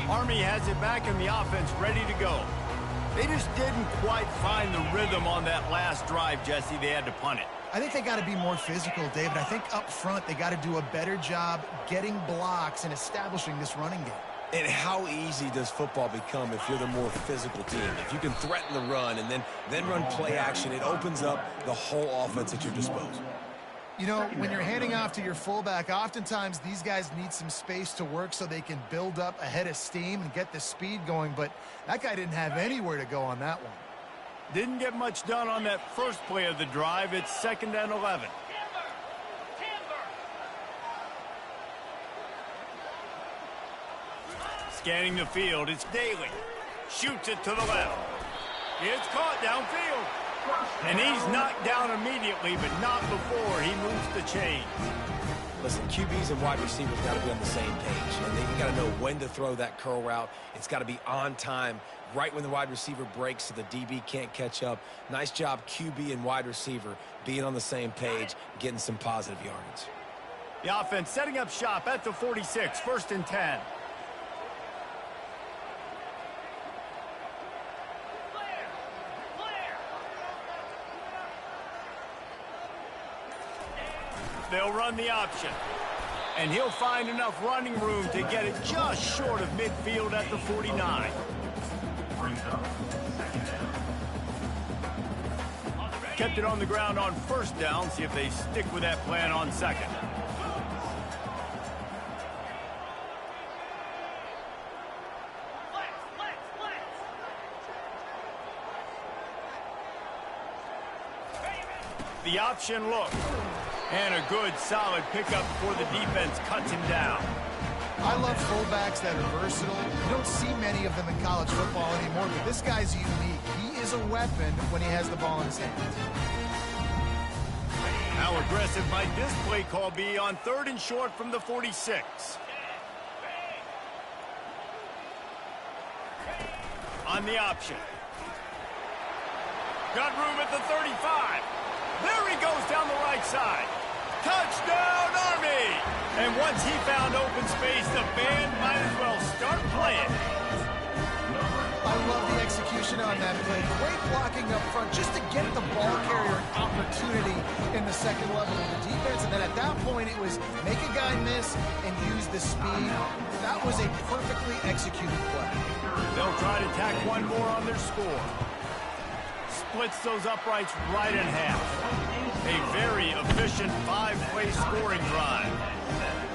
Army has it back and the offense ready to go. They just didn't quite find the rhythm on that last drive, Jesse. They had to punt it. I think they got to be more physical, David. I think up front they got to do a better job getting blocks and establishing this running game. And how easy does football become if you're the more physical team? If you can threaten the run and then run play action, it opens up the whole offense at your disposal. You know, when you're handing off to your fullback, oftentimes these guys need some space to work so they can build up a head of steam and get the speed going, but that guy didn't have anywhere to go on that one. Didn't get much done on that first play of the drive. It's 2nd and 11. Scanning the field, it's Daly. Shoots it to the left. It's caught downfield. And he's knocked down immediately, but not before he moves the chain. Listen, QBs and wide receivers got to be on the same page. And you got to know when to throw that curl route. It's got to be on time, right when the wide receiver breaks so the DB can't catch up. Nice job, QB and wide receiver, being on the same page, getting some positive yardage. The offense setting up shop at the 46, 1st and 10. They'll run the option. And he'll find enough running room to get it just short of midfield at the 49. Kept it on the ground on 1st down. See if they stick with that plan on 2nd. The option look. And a good, solid pickup before the defense cuts him down. I love fullbacks that are versatile. You don't see many of them in college football anymore, but this guy's unique. He is a weapon when he has the ball in his hands. How aggressive might this play call be on 3rd and short from the 46? On the option. Got room at the 35. There he goes down the right side. Touchdown, Army! And once he found open space, the band might as well start playing. I love the execution on that play. Great blocking up front just to get the ball carrier an opportunity in the second level of the defense. And then at that point, it was make a guy miss and use the speed. That was a perfectly executed play. They'll try to tack one more on their score. Splits those uprights right in half. A very efficient 5-play scoring drive.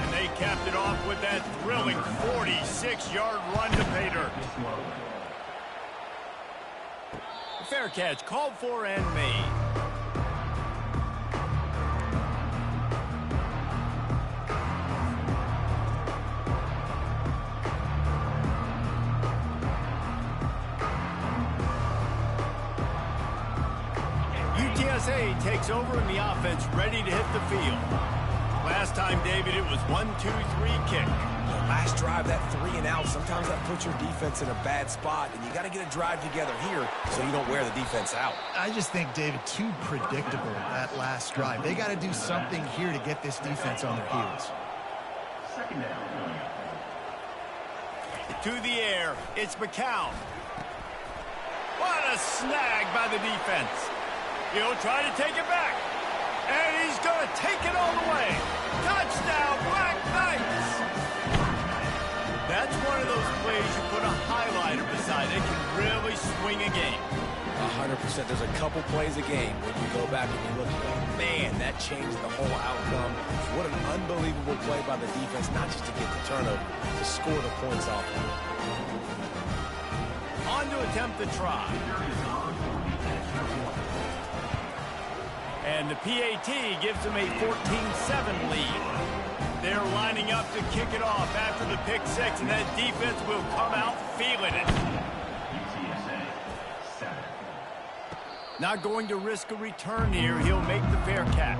And they capped it off with that thrilling 46-yard run to pay dirt. Fair catch called for and made. UTSA takes over in the offense, ready to hit the field. Last time, David, it was 1-2-3 kick. Last drive, that 3 and out, sometimes that puts your defense in a bad spot, and you got to get a drive together here so you don't wear the defense out. I just think, David, too predictable that last drive. They got to do something here to get this defense on their heels. To the air, it's McCown. What a snag by the defense. He'll try to take it back. And he's going to take it all the way. Touchdown, Black Knights! That's one of those plays you put a highlighter beside. It can really swing a game. 100%. There's a couple plays a game when you go back and you look at it. Man, that changed the whole outcome. What an unbelievable play by the defense, not just to get the turnover, to score the points off. On to attempt the try. And the PAT gives them a 14-7 lead. They're lining up to kick it off after the pick six, and that defense will come out feeling it. Not going to risk a return here. He'll make the fair catch.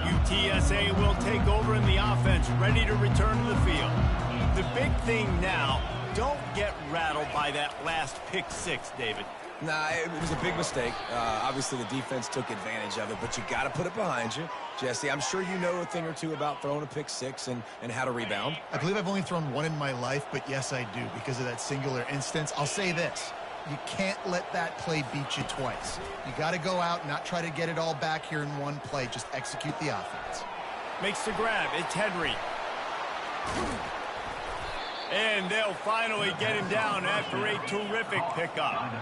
UTSA will take over in the offense, ready to return to the field. The big thing now, don't get rattled by that last pick six, David. Nah, it was a big mistake. Obviously, the defense took advantage of it, but you got to put it behind you. Jesse, I'm sure you know a thing or two about throwing a pick six and how to rebound. I believe I've only thrown one in my life, but yes, I do because of that singular instance. I'll say this. You can't let that play beat you twice. You got to go out and not try to get it all back here in one play. Just execute the offense. Makes the grab. It's Henry. And they'll finally get him down after a terrific pickup.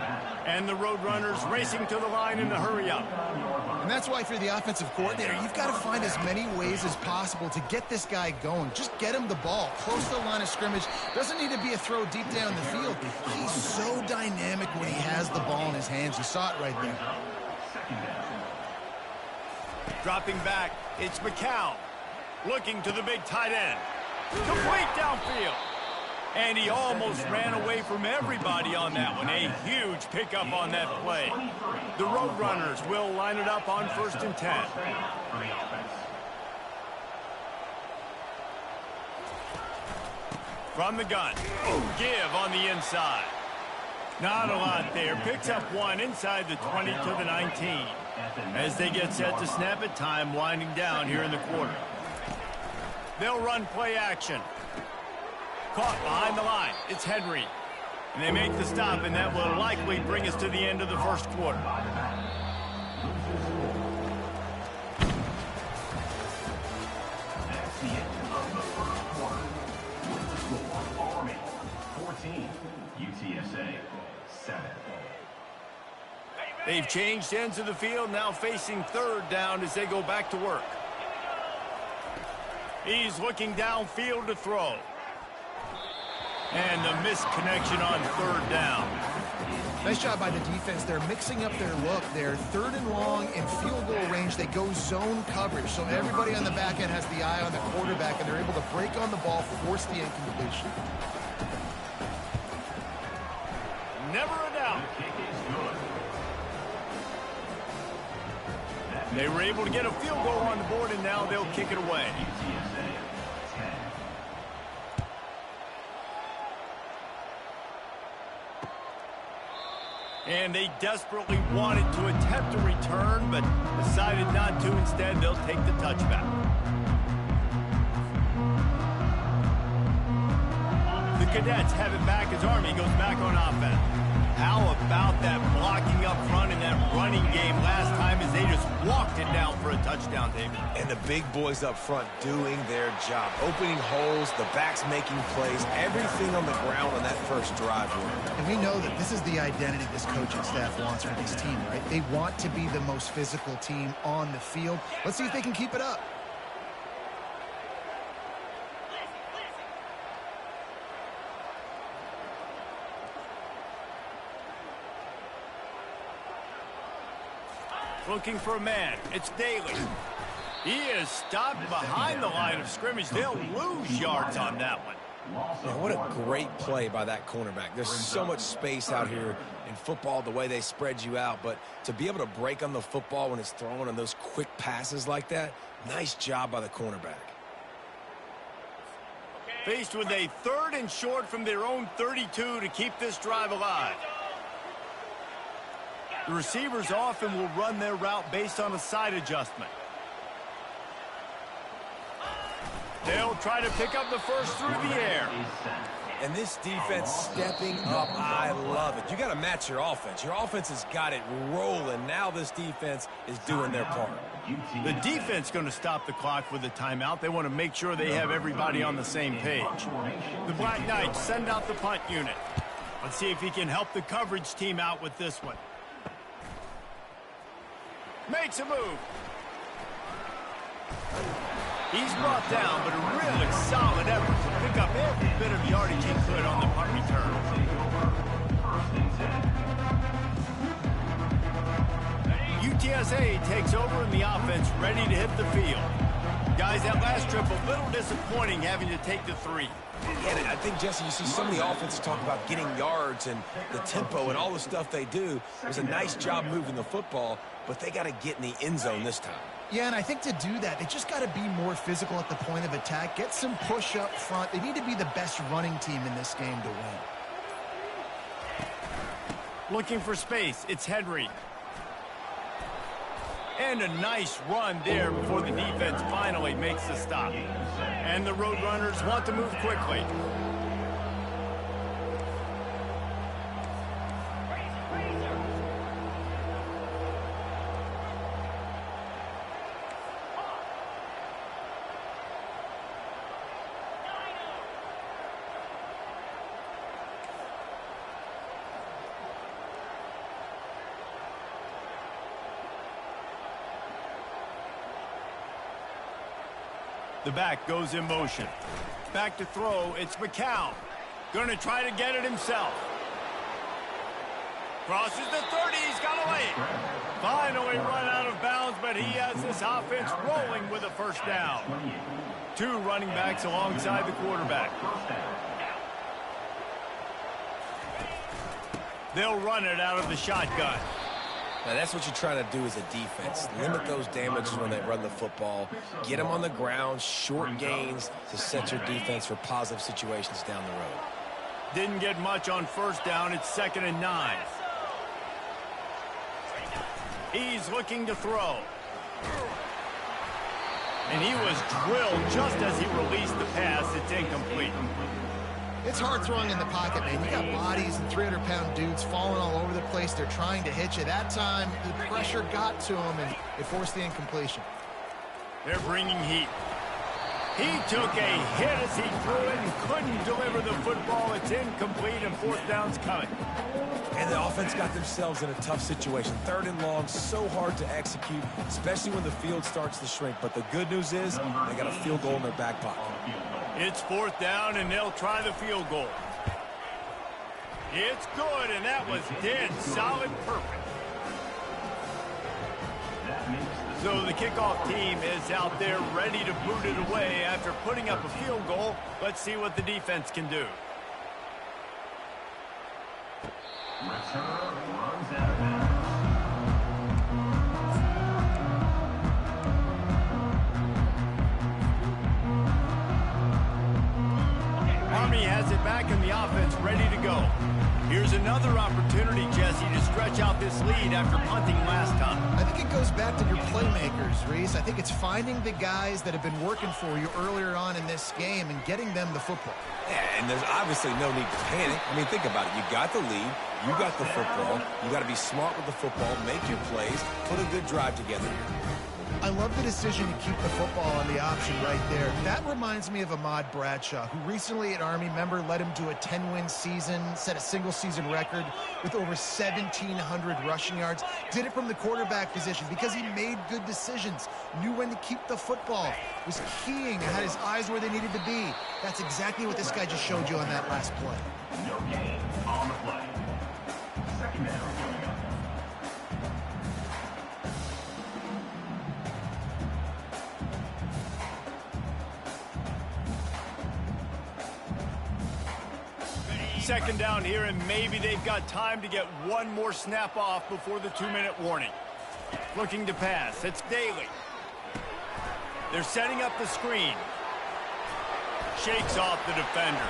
And the Roadrunners racing to the line in the hurry-up. And that's why, if you're the offensive coordinator, you've got to find as many ways as possible to get this guy going. Just get him the ball close to the line of scrimmage. Doesn't need to be a throw deep down the field. He's so dynamic when he has the ball in his hands. You saw it right there. Dropping back, it's McCown. Looking to the big tight end. Complete downfield. And he almost ran away from everybody on that one. A huge pickup on that play. The Roadrunners will line it up on 1st and 10. From the gun. Give on the inside. Not a lot there. Picks up one inside the 20 to the 19. As they get set to snap it, time winding down here in the quarter. They'll run play action. Caught behind the line. It's Henry. And they make the stop, and that will likely bring us to the end of the first quarter. That's the end of the first quarter. With the score, Army 14, UTSA 7. They've changed ends of the field, now facing 3rd down as they go back to work. He's looking downfield to throw. And the missed connection on 3rd down. Nice job by the defense. They're mixing up their look. They're 3rd and long in field goal range. They go zone coverage. So everybody on the back end has the eye on the quarterback, and they're able to break on the ball, force the incompletion. Never a doubt. They were able to get a field goal on the board, and now they'll kick it away. And they desperately wanted to attempt a return, but decided not to. Instead, they'll take the touchback. The Cadets have it back as Army goes back on offense. How about that blocking up front in that running game last time as they just walked it down for a touchdown, David? And the big boys up front doing their job. Opening holes, the backs making plays, everything on the ground on that first drive. And we know that this is the identity this coaching staff wants for this team, right? They want to be the most physical team on the field. Let's see if they can keep it up. Looking for a man. It's Daly. He is stopped behind the line of scrimmage. They'll lose yards on that one. Man, what a great play by that cornerback. There's so much space out here in football, the way they spread you out. But to be able to break on the football when it's thrown on those quick passes like that, nice job by the cornerback. Faced with a 3rd and short from their own 32 to keep this drive alive. The receivers often will run their route based on a side adjustment. They'll try to pick up the first through the air. And this defense stepping up, I love it. You got to match your offense. Your offense has got it rolling. Now this defense is doing their part. The defense going to stop the clock with a timeout. They want to make sure they have everybody on the same page. The Black Knights send out the punt unit. Let's see if he can help the coverage team out with this one. Makes a move. He's brought down, but a really solid effort to pick up every bit of yardage he could on the punt return. UTSA takes over in the offense, ready to hit the field. Guys, that last trip a little disappointing having to take the 3. Yeah, I think, Jesse, you see so many offenses talk about getting yards and the tempo and all the stuff they do. It was a nice job moving the football, but they got to get in the end zone this time. Yeah, and I think to do that, they just got to be more physical at the point of attack, get some push up front. They need to be the best running team in this game to win. Looking for space. It's Henry. And a nice run there before the defense finally makes the stop. And the Roadrunners want to move quickly. The back goes in motion. Back to throw, it's McCown. Gonna try to get it himself. Crosses the 30, he's got away. Finally run out of bounds, but he has this offense rolling with a first down. 2 running backs alongside the quarterback. They'll run it out of the shotgun. Now, that's what you're trying to do as a defense. Limit those damages when they run the football. Get them on the ground, short gains to set your defense for positive situations down the road. Didn't get much on first down. It's 2nd and 9. He's looking to throw. And he was drilled just as he released the pass. It's incomplete. It's hard throwing in the pocket, man. You got bodies and 300-pound dudes falling all over the place. They're trying to hit you. That time, the pressure got to him, and it forced the incompletion. They're bringing heat. He took a hit as he threw it and couldn't deliver the football. It's incomplete, and 4th down's coming. And the offense got themselves in a tough situation. 3rd and long, so hard to execute, especially when the field starts to shrink. But the good news is they got a field goal in their back pocket. It's 4th down, and they'll try the field goal. It's good, and that was dead solid perfect. So the kickoff team is out there ready to boot it away after putting up a field goal. Let's see what the defense can do. Return runs out of bounds. Army has it back in the offense, ready to go. Here's another opportunity, Jesse, to stretch out this lead after punting last time. I think it goes back to your playmakers, Reese. I think it's finding the guys that have been working for you earlier on in this game and getting them the football. Yeah, and there's obviously no need to panic. I mean, think about it. You got the lead. You got the football. You got to be smart with the football, make your plays, put a good drive together here. I love the decision to keep the football on the option right there. That reminds me of Ahmad Bradshaw, who recently at Army, member, led him to a 10-win season, set a single-season record with over 1,700 rushing yards. Did it from the quarterback position because he made good decisions, knew when to keep the football, was keying, had his eyes where they needed to be. That's exactly what this guy just showed you on that last play. No gain on the play. 2nd down coming up. Second down here, and maybe they've got time to get one more snap off before the 2-minute warning. Looking to pass. It's Daly. They're setting up the screen. Shakes off the defender.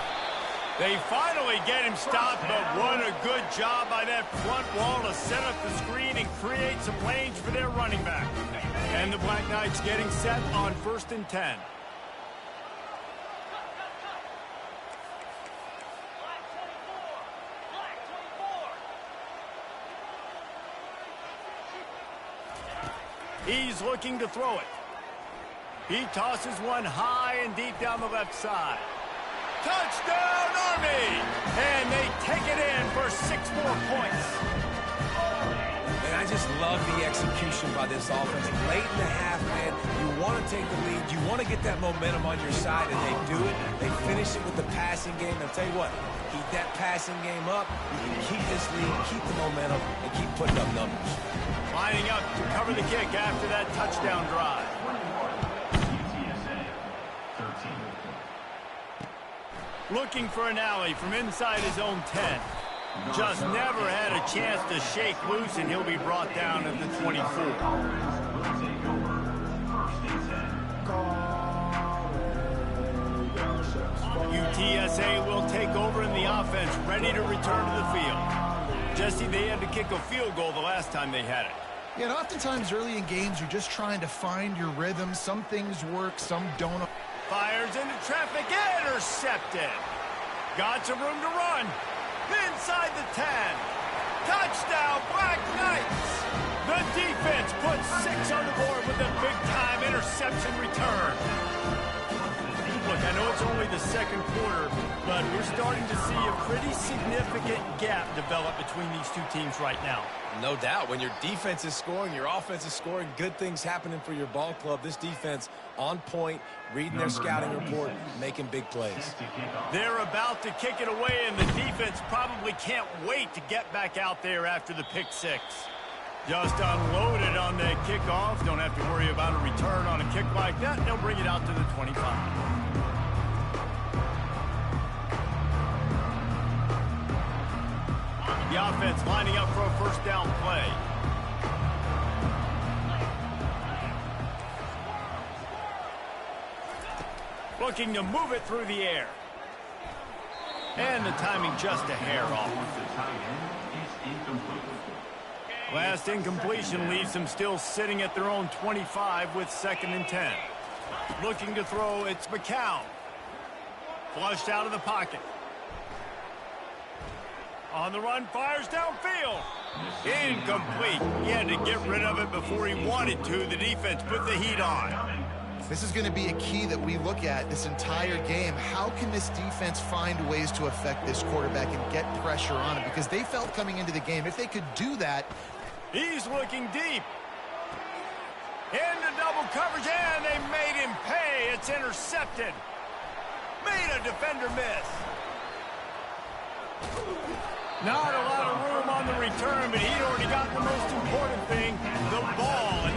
They finally get him stopped, but what a good job by that front wall to set up the screen and create some lanes for their running back. And the Black Knights getting set on 1st and 10. He's looking to throw it. He tosses one high and deep down the left side. Touchdown, Army! And they take it in for 6 more points. And I just love the execution by this offense. Late in the half, man, you want to take the lead. You want to get that momentum on your side, and they do it. They finish it with the passing game. I'll tell you what, keep that passing game up. You can keep this lead, keep the momentum, and keep putting up numbers. Lining up to cover the kick after that touchdown drive. UTSA 13. Looking for an alley from inside his own 10. Just never had a chance to shake loose, and he'll be brought down at the 24. Will take over 1st and 10. UTSA will take over in the offense, ready to return to the field. Jesse, they had to kick a field goal the last time they had it. Yeah, and oftentimes early in games, you're just trying to find your rhythm. Some things work, some don't. Fires into traffic, intercepted. Got some room to run. Inside the 10. Touchdown, Black Knights. The defense puts 6 on the board with a big-time interception return. Look, I know it's only the second quarter, but we're starting to see a pretty significant gap develop between these two teams right now. No doubt. When your defense is scoring, your offense is scoring, good things happening for your ball club. This defense on point, reading their scouting report, making big plays. They're about to kick it away, and the defense probably can't wait to get back out there after the pick six. Just unloaded on that kickoff. Don't have to worry about a return on a kick like that. They'll bring it out to the 25. The offense lining up for a first down play. Looking to move it through the air. And the timing just a hair off. Last incompletion leaves them still sitting at their own 25 with 2nd and 10. Looking to throw, it's McCown. Flushed out of the pocket. On the run, fires downfield. Incomplete. He had to get rid of it before he wanted to. The defense put the heat on. This is going to be a key that we look at this entire game. How can this defense find ways to affect this quarterback and get pressure on him? Because they felt coming into the game, if they could do that. He's looking deep. Into double coverage, and they made him pay. It's intercepted. Made a defender miss. Not a lot of room on the return, but he'd already got the most important thing, the ball. And they